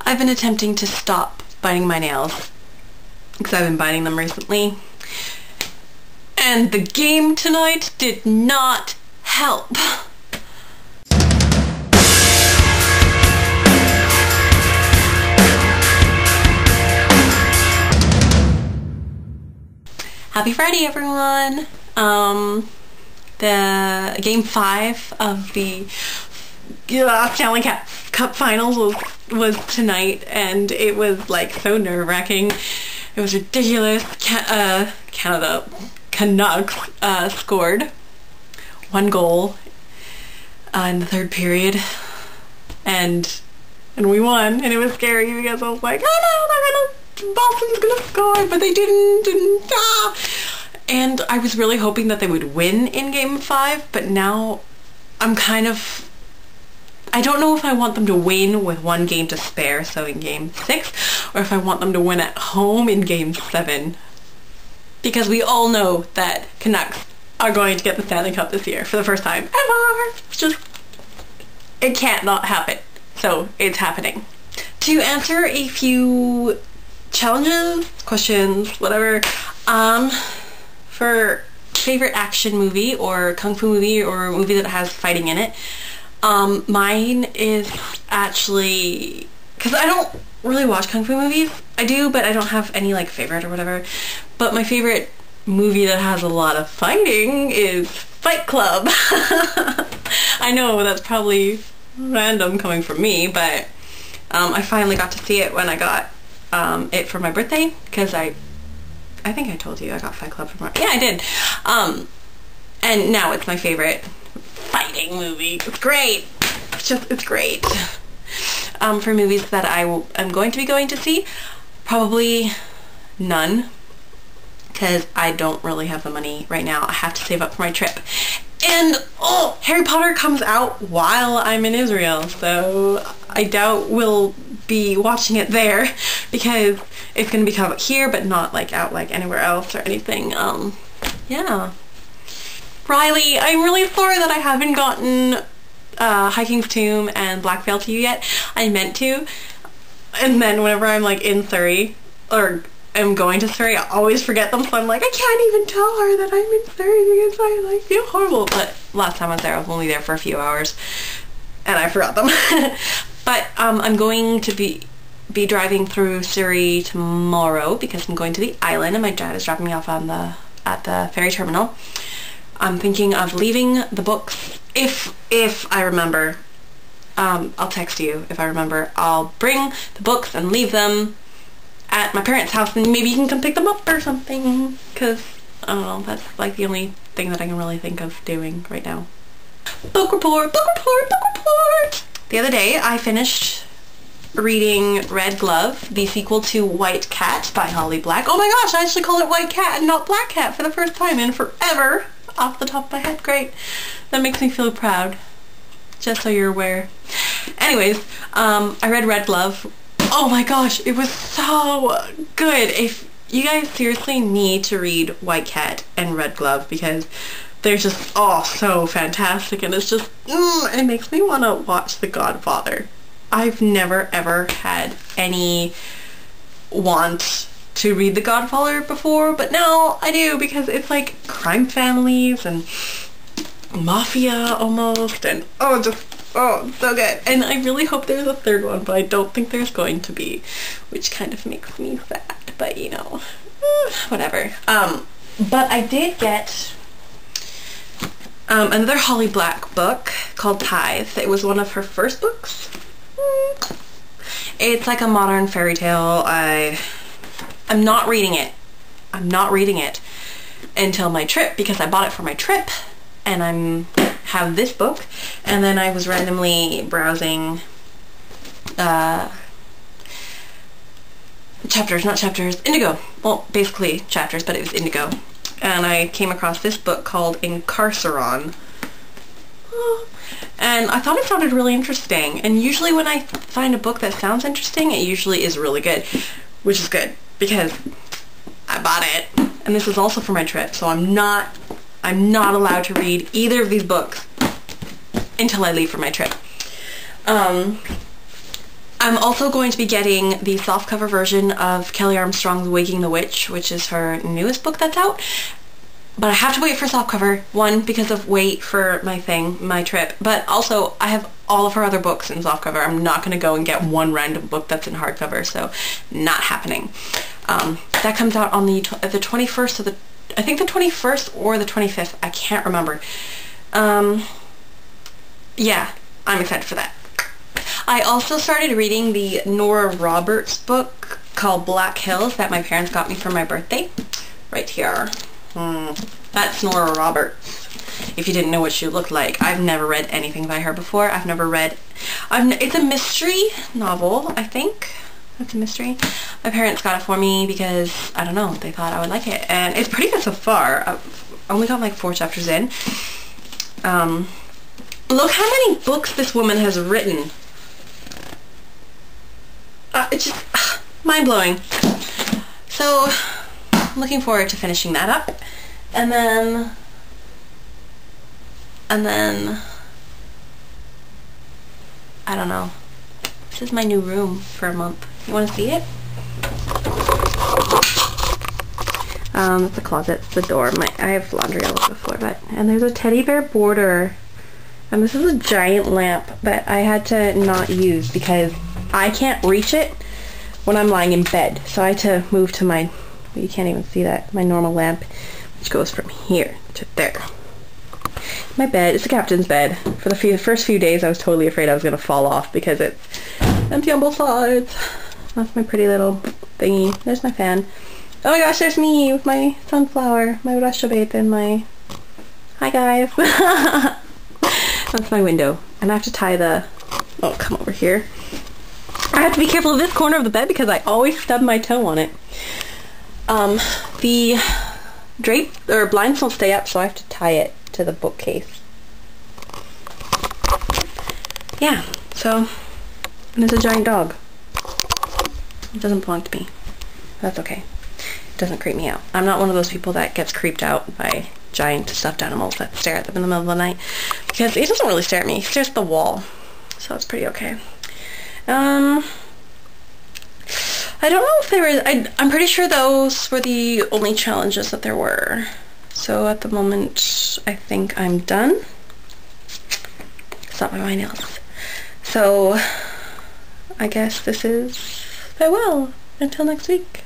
I've been attempting to stop biting my nails because I've been biting them recently. And the game tonight did not help. Happy Friday, everyone! The Game 5 of the Stanley Cup Finals was tonight, and it was like so nerve-wracking. It was ridiculous. Canada Canucks scored 1 goal in the 3rd period, and we won, and it was scary because I was like, oh no, Boston's gonna score, but they didn't, and I was really hoping that they would win in Game 5, but now I'm kind of, I don't know if I want them to win with 1 game to spare, so in Game 6, or if I want them to win at home in Game 7, because we all know that Canucks are going to get the Stanley Cup this year for the first time ever. It's just, it can't not happen, so it's happening. To answer a few challenges, questions, whatever, for favorite action movie or kung fu movie or a movie that has fighting in it, mine is actually, because I don't really watch kung fu movies. I do, but I don't have any like favorite or whatever, but my favorite movie that has a lot of fighting is Fight Club. I know that's probably random coming from me, but I finally got to see it when I got it for my birthday, because I think I told you I got Fight Club for my, yeah, I did, and now it's my favorite fighting movie. It's great. It's great. For movies that I'm going to see, probably none, because I don't really have the money right now. I have to save up for my trip. And, oh, Harry Potter comes out while I'm in Israel, so I doubt we'll be watching it there, because it's going to be coming out here, but not like out like anywhere else or anything. Yeah. Riley, I'm really sorry that I haven't gotten Hiking's Tomb and Black Veil to you yet. I meant to, and then whenever I'm like in Surrey, or I'm going to Surrey, I always forget them, so I'm like, I can't even tell her that I'm in Surrey because I like feel horrible. But last time I was there, I was only there for a few hours, and I forgot them. But I'm going to be driving through Surrey tomorrow because I'm going to the island, and my dad is dropping me off at the ferry terminal. I'm thinking of leaving the books, if I remember. I'll text you if I remember. I'll bring the books and leave them at my parents' house, and maybe you can come pick them up or something, because I don't know, that's like the only thing that I can really think of doing right now. Book report, book report, book report! The other day I finished reading Red Glove, the sequel to White Cat by Holly Black. Oh my gosh, I actually call it White Cat and not Black Cat for the first time in forever, off the top of my head. Great. That makes me feel proud, just so you're aware. Anyways, I read Red Glove. Oh my gosh, it was so good. If you guys seriously need to read White Cat and Red Glove, because they're just all so fantastic, and it's just, it makes me want to watch The Godfather. I've never ever had any want to read The Godfather before, but now I do, because it's like crime families and mafia almost, and oh, so good. And I really hope there's a 3rd one, but I don't think there's going to be, which kind of makes me sad, but you know, whatever. But I did get another Holly Black book called Tithe. It was one of her first books. It's like a modern fairy tale. I'm not reading it. I'm not reading it until my trip, because I bought it for my trip, and have this book, and then I was randomly browsing Indigo. Well, basically chapters, but it was Indigo. And I came across this book called Incarceron. And I thought it sounded really interesting. And usually when I find a book that sounds interesting, it usually is really good. Which is good, because I bought it. And this is also for my trip, so I'm not allowed to read either of these books until I leave for my trip. I'm also going to be getting the softcover version of Kelly Armstrong's Waking the Witch, which is her newest book that's out. But I have to wait for softcover, one, because of wait for my trip, but also I have all of her other books in softcover. I'm not going to go and get one random book that's in hardcover, so not happening. That comes out on the 21st of I think the 21st or the 25th, I can't remember. Yeah, I'm excited for that. I also started reading the Nora Roberts book called Black Hills that my parents got me for my birthday. Right here. That's Nora Roberts. If you didn't know what she looked like. I've never read anything by her before. It's a mystery novel, I think. It's a mystery. My parents got it for me because, I don't know, they thought I would like it. And it's pretty good so far. I've only got like 4 chapters in. Look how many books this woman has written. It's just mind-blowing. So, I'm looking forward to finishing that up. And then, I don't know. This is my new room for a month. You want to see it? It's the closet, it's the door. I have laundry all over the floor, and there's a teddy bear border. And this is a giant lamp that I had to not use because I can't reach it when I'm lying in bed. So I had to move to my, you can't even see that, my normal lamp, which goes from here to there. My bed, it's the captain's bed. For the first few days I was totally afraid I was going to fall off because it's empty on both sides. That's my pretty little thingy. There's my fan. Oh my gosh, there's me with my sunflower, my Russia babe, and my... Hi guys. That's my window. And I have to tie the... Oh, come over here. I have to be careful of this corner of the bed because I always stub my toe on it. The blinds don't stay up, so I have to tie it to the bookcase. Yeah, so... And it's a giant dog. It doesn't belong to me. That's okay. It doesn't creep me out. I'm not one of those people that gets creeped out by giant stuffed animals that stare at them in the middle of the night. Because it doesn't really stare at me. He stares at the wall. So it's pretty okay. I don't know if there was... I'm pretty sure those were the only challenges that there were. So at the moment, I think I'm done. Stop by my nails. So... I guess this is farewell until next week.